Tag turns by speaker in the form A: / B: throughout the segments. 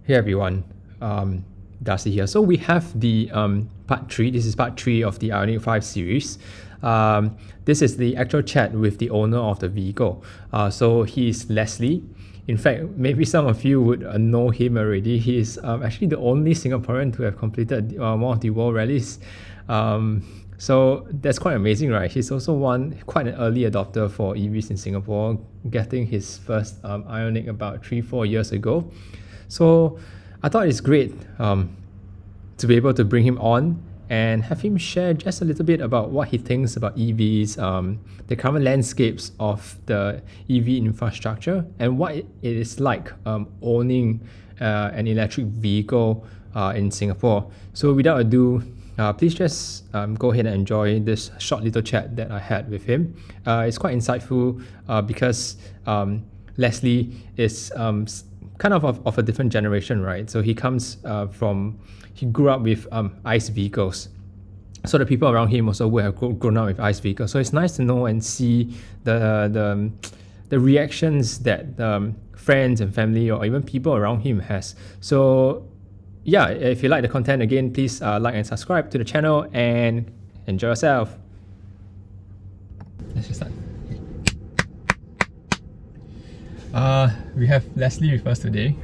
A: Hey everyone, Darcy here. So we have the part 3. This is part 3 of the IONIQ 5 series. This is the actual chat with the owner of the vehicle. So he is Leslie. In fact, maybe some of you would know him already. He is actually the only Singaporean to have completed one of the world rallies. So that's quite amazing, right? He's also quite an early adopter for EVs in Singapore, getting his first IONIQ about 3-4 years ago. So I thought it's great to be able to bring him on and have him share just a little bit about what he thinks about EVs, the current landscapes of the EV infrastructure, and what it is like owning an electric vehicle in Singapore. So without ado, please just go ahead and enjoy this short little chat that I had with him. It's quite insightful because Leslie is kind of a different generation, right? So he grew up with ICE vehicles. So the people around him also would have grown up with ICE vehicles. So it's nice to know and see the reactions that friends and family or even people around him has. So yeah, if you like the content, again, please like and subscribe to the channel and enjoy yourself. Let's just start. We have Leslie with us today.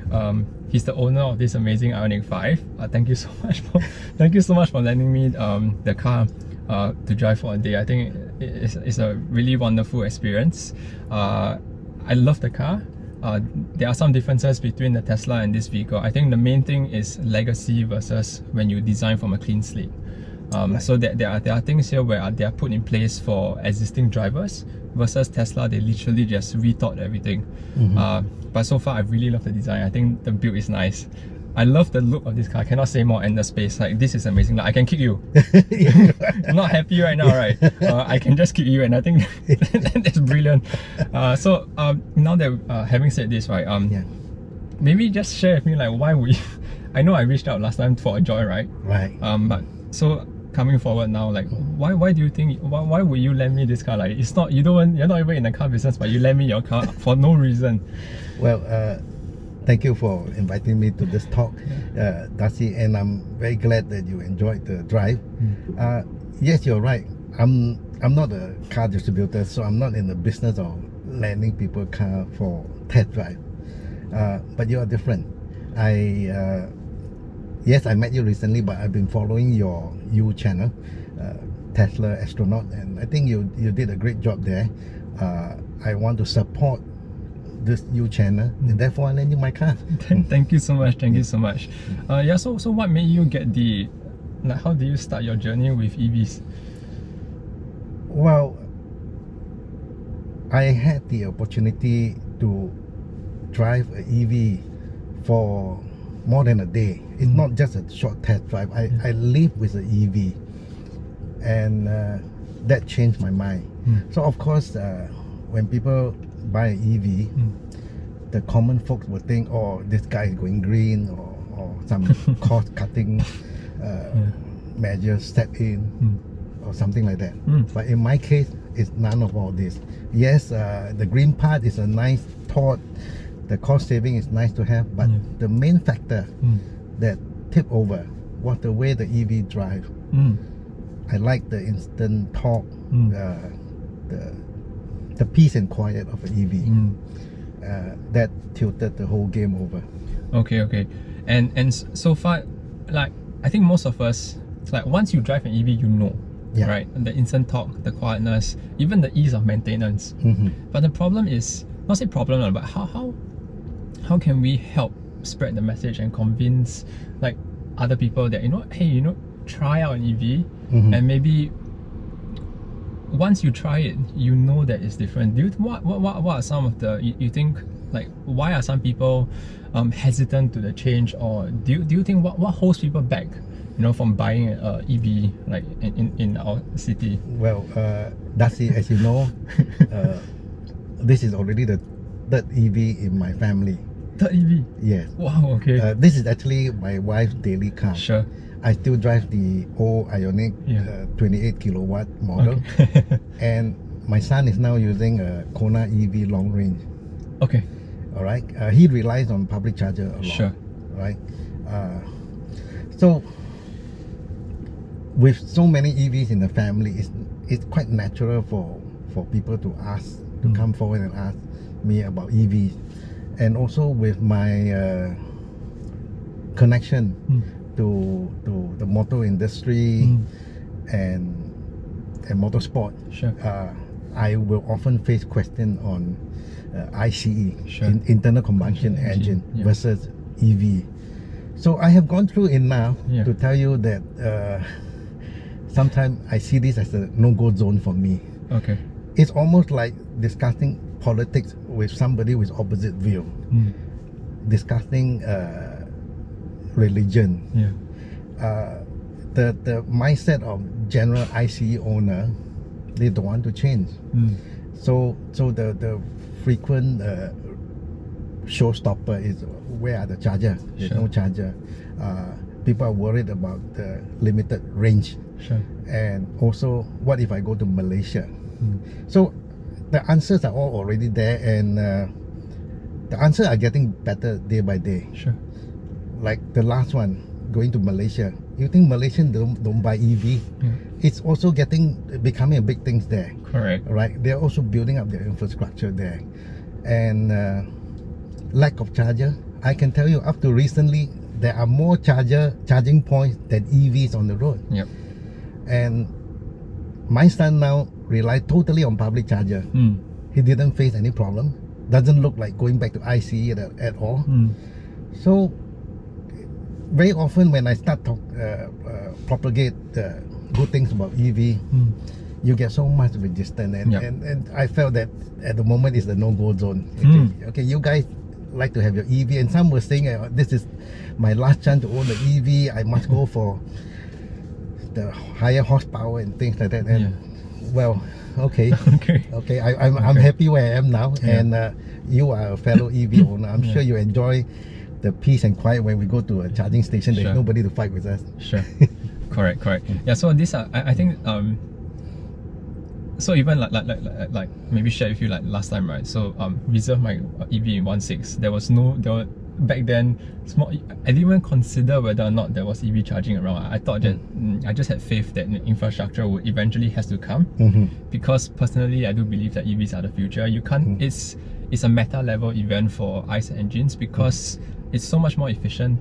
A: He's the owner of this amazing IONIQ 5. Thank you so much for lending me the car to drive for a day. I think it's a really wonderful experience. I love the car. There are some differences between the Tesla and this vehicle. I think the main thing is legacy versus when you design from a clean slate. Right. So there are things here where they are put in place for existing drivers versus Tesla. They literally just rethought everything. But so far I really love the design. I think the build is nice. I love the look of this car. I cannot say more, and the space. Like, this is amazing. Like, I can kick you. I'm not happy right now, right? I can just kick you, and I think that's brilliant. So now that having said this, right? Maybe just share with me, like, why would you? I know I reached out last time for a joyride. Right. But so coming forward now, like, why do you think? Why would you lend me this car? Like, it's not, you're not even in the car business, but you lend me your car for no reason.
B: Well, thank you for inviting me to this talk, Darcy, and I'm very glad that you enjoyed the drive. Yes, you're right. I'm not a car distributor, so I'm not in the business of lending people car for test drive. But you are different. Yes, I met you recently, but I've been following your channel, Tesla Astronaut, and I think you did a great job there. I want to support this channel, and therefore I lend you my car.
A: Thank you so much. Thank you so much. Yeah. So what made you get how did you start your journey with EVs?
B: Well, I had the opportunity to drive an EV for more than a day. It's not just a short test drive. I live with an EV, and that changed my mind. So of course, when people buy an EV, the common folks will think, oh, this guy is going green, or some cost cutting measures step in, or something like that. But in my case, it's none of all this. Yes, the green part is a nice thought. The cost saving is nice to have, but the main factor that tipped over was the way the EV drive. I like the instant torque, the peace and quiet of an EV. That tilted the whole game over.
A: Okay. And so far, like, I think most of us, like, once you drive an EV, you know, right? And the instant torque, the quietness, even the ease of maintenance. But the problem is, not say problem, but how can we help spread the message and convince, like, other people that, hey, try out an EV, and maybe once you try it, you know that it's different. What are some of the, you think, like, why are some people hesitant to the change, or do you think what holds people back, from buying an EV, like, in our city?
B: Well, Darcy, as you know, this is already the third EV in my family.
A: Third EV?
B: Yes.
A: Wow, okay.
B: This is actually my wife's daily car.
A: Sure.
B: I still drive the old IONIQ 28 kilowatt model. Okay. And my son is now using a Kona EV long range.
A: Okay.
B: All right. He relies on public charger a lot.
A: Sure.
B: right? So with so many EVs in the family, it's quite natural for people to ask, to come forward and ask me about EVs. And also with my connection to the motor industry and motorsport,
A: Sure.
B: I will often face questions on ICE,
A: Sure.
B: internal combustion engine
A: yeah.
B: versus EV. So I have gone through enough
A: Yeah.
B: to tell you that sometimes I see this as a no-go zone for me.
A: Okay.
B: It's almost like discussing politics with somebody with opposite view, discussing religion.
A: Yeah.
B: The mindset of general ICE owner, they don't want to change. So the frequent showstopper is, where are the charger? There's
A: Sure.
B: no charger. People are worried about the limited range.
A: Sure.
B: And also, what if I go to Malaysia? So the answers are all already there, and the answers are getting better day by day.
A: Sure.
B: Like the last one, going to Malaysia. You think Malaysians don't buy EV?
A: Yeah.
B: It's also becoming a big thing there.
A: Correct.
B: Right? They're also building up their infrastructure there. And lack of charger. I can tell you, up to recently, there are more charging points than EVs on the road.
A: Yep.
B: And my son now relies totally on public charger. He didn't face any problem. Doesn't look like going back to ICE at all. So very often when I start to propagate good things about EV, you get so much resistance, and I felt that at the moment is the no-go zone. Okay, you guys like to have your EV, and some were saying this is my last chance to own the EV. I must go for the higher horsepower and things like that. And well, okay, okay, I'm happy where I am now, and you are a fellow EV owner. I'm sure you enjoy the peace and quiet when we go to a charging station. There's nobody to fight with us.
A: Sure. Correct. Yeah, so these are, I think so even like maybe share with you like last time, right? So reserve my EV in 1.6. There was back then small. I didn't even consider whether or not there was EV charging around. I thought that I just had faith that the infrastructure would eventually has to come, because personally I do believe that EVs are the future. You can't. It's a meta level event for ICE engines because it's so much more efficient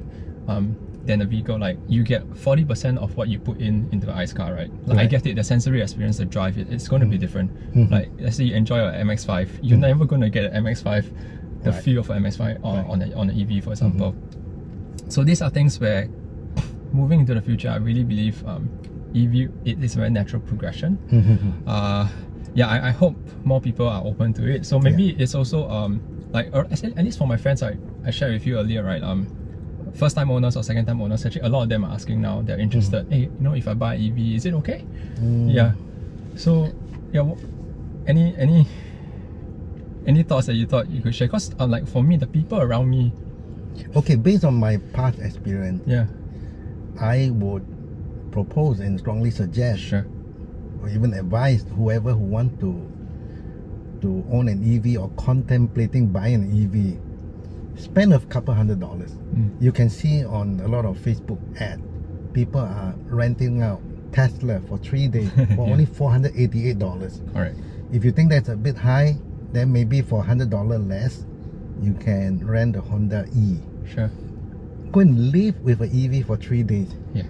A: than a vehicle. Like you get 40% of what you put into the ICE car, right? Like I get it, the sensory experience, the drive, it's going to be different. Like let's say you enjoy an MX-5, you're never going to get an MX-5, the feel of an MX-5 on an EV, for example. So these are things where moving into the future, I really believe EV it is a very natural progression. Yeah, I hope more people are open to it. So maybe it's also like, or at least for my friends, I shared with you earlier, right? First time owners or second time owners, actually a lot of them are asking now, they're interested. Hey, you know, if I buy EV, is it okay? Yeah. So yeah, any thoughts that you thought you could share? Because like for me, the people around me.
B: Okay, based on my past experience, I would propose and strongly suggest, or even advise whoever who want to own an EV or contemplating buying an EV, spend a couple $100. You can see on a lot of Facebook ads, people are renting out Tesla for 3 days for only $488.
A: Alright.
B: If you think that's a bit high, then maybe for $100 less, you can rent a Honda E.
A: Sure.
B: Go and live with an EV for 3 days.
A: Yeah.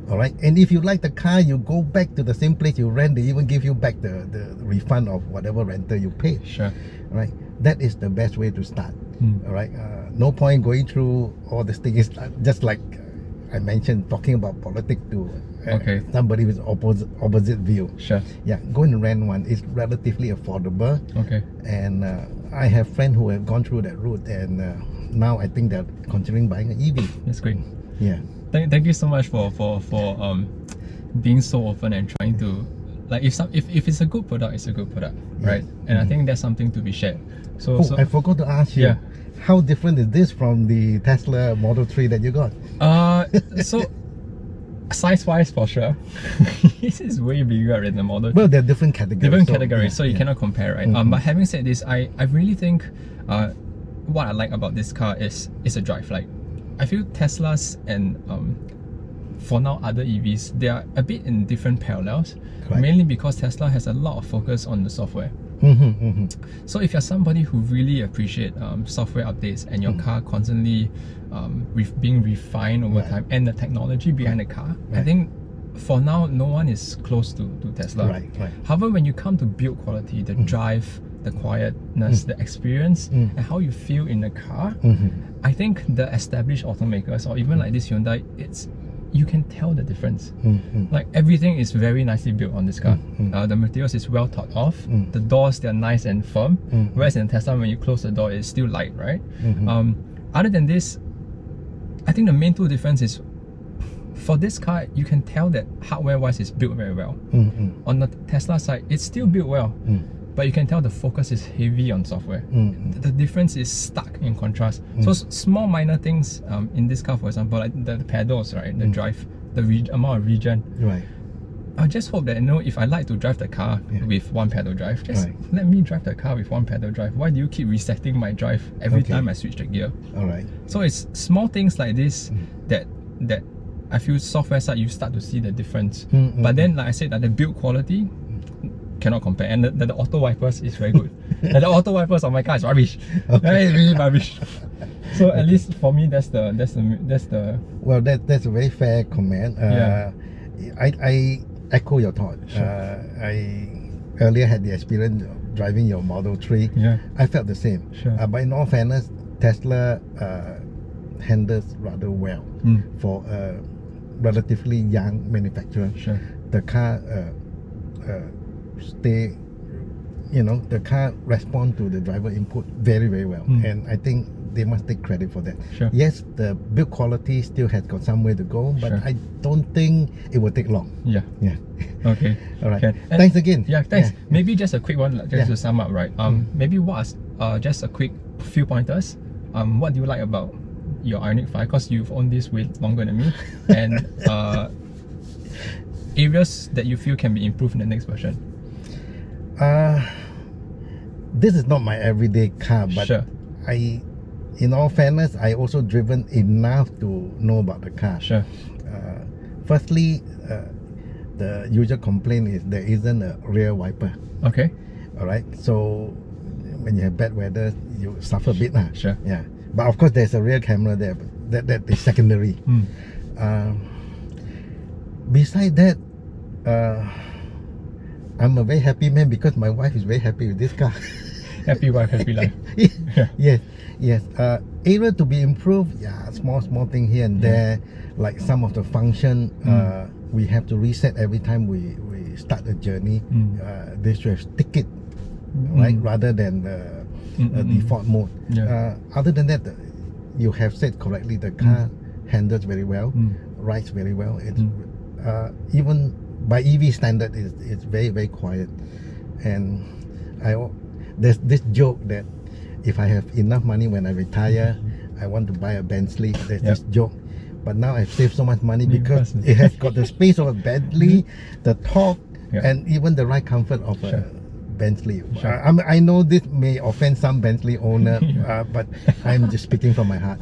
B: Alright, and if you like the car, you go back to the same place you rent, they even give you back the refund of whatever rental you paid.
A: Sure.
B: Right, that is the best way to start. Alright, no point going through all this thing. It's just like I mentioned, talking about politics to somebody with opposite view.
A: Sure.
B: Yeah, go and rent one. It's relatively affordable.
A: Okay.
B: And I have friends who have gone through that route, and now I think they're considering buying an EV.
A: That's great.
B: Yeah.
A: Thank you so much for being so open and trying to, like, if it's a good product, it's a good product, right? And I think that's something to be shared. So
B: I forgot to ask you, how different is this from the Tesla Model 3 that you got?
A: So size-wise, for sure, this is way bigger than the Model 3.
B: Well, they're different categories.
A: So you cannot compare, right? But having said this, I really think what I like about this car is a drive. Like, I feel Teslas and for now other EVs, they are a bit in different parallels.
B: Correct.
A: Mainly because Tesla has a lot of focus on the software. So if you're somebody who really appreciate software updates and your car constantly being refined over time and the technology behind the car, I think for now no one is close to Tesla.
B: Right.
A: However, when you come to build quality, the drive, the quietness, the experience, and how you feel in the car, I think the established automakers or even like this Hyundai, you can tell the difference. Like everything is very nicely built on this car. The materials is well thought of. The doors, they're nice and firm. Whereas in Tesla, when you close the door, it's still light, right? Other than this, I think the main two difference is for this car, you can tell that hardware-wise it's built very well. On the Tesla side, it's still built well. But you can tell the focus is heavy on software. The difference is stark in contrast. So small minor things in this car, for example, like the pedals, right? The drive, the amount of regen.
B: Right.
A: I just hope that, you know, if I like to drive the car with one pedal drive, just let me drive the car with one pedal drive. Why do you keep resetting my drive every time I switch the gear?
B: Alright.
A: So it's small things like this that I feel software side you start to see the difference. But then, like I said, the build quality cannot compare, and the auto wipers is very good. The auto wipers on my car is rubbish. It's really rubbish. So at least for me, that's the
B: well, that's a very fair comment. I echo your thought. I earlier had the experience of driving your Model 3. I felt the same. But in all fairness, Tesla handles rather well for a relatively young manufacturer. The car the car respond to the driver input very well, and I think they must take credit for that. Yes, the build quality still has got some way to go, but I don't think it will take long. Okay. Alright. Thanks again. Thanks. Maybe just a quick one, just to sum up, right? Maybe what are just a quick few pointers. What do you like about your IONIQ 5? Because you've owned this way longer than me, and areas that you feel can be improved in the next version. This is not my everyday car, but in all fairness, I also driven enough to know about the car. Firstly, the usual complaint is there isn't a rear wiper. Alright, so when you have bad weather, you suffer a bit. But of course there's a rear camera there, but that is secondary. Besides that, I'm a very happy man because my wife is very happy with this car. Happy wife, happy life. Yes. Area to be improved, small thing here and there, like some of the function we have to reset every time we start a journey. They should have stick it, right, rather than a default mode. Other than that, you have said correctly, the car handles very well, rides very well. It's even by EV standard, it's very quiet. And there's this joke that if I have enough money when I retire, I want to buy a Bentley. There's this joke. But now I've saved so much money because it has got the space of a Bentley, the torque, and even the ride comfort of a Bentley. I know this may offend some Bentley owner, but I'm just speaking from my heart.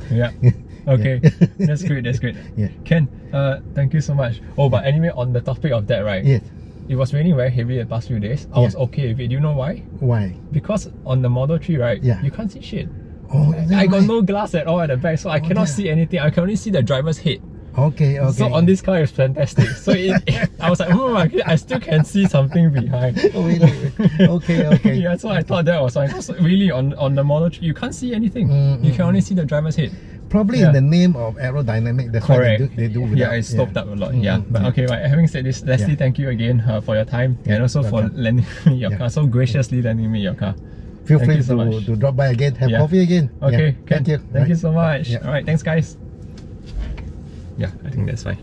B: Okay, that's great. Ken, thank you so much. Oh, but anyway, on the topic of that, right? It was raining very heavy the past few days. I was okay with it. Do you know why? Why? Because on the Model 3, right? You can't see shit. I got no glass at all at the back, so I cannot see anything. I can only see the driver's head. So on this car, it's fantastic. So I was like, I still can see something behind. Okay. So I thought that was fine. Because really on the Model 3, you can't see anything. You can only see the driver's head. Probably in the name of aerodynamic, that's why they do without. It's stopped up a lot. But okay, right. Having said this, Leslie, thank you again for your time and also for lending me your car, so graciously lending me your car. Feel free to drop by again, have coffee again. Okay, thank you. Thank you so much. Alright, thanks guys. I think that's fine.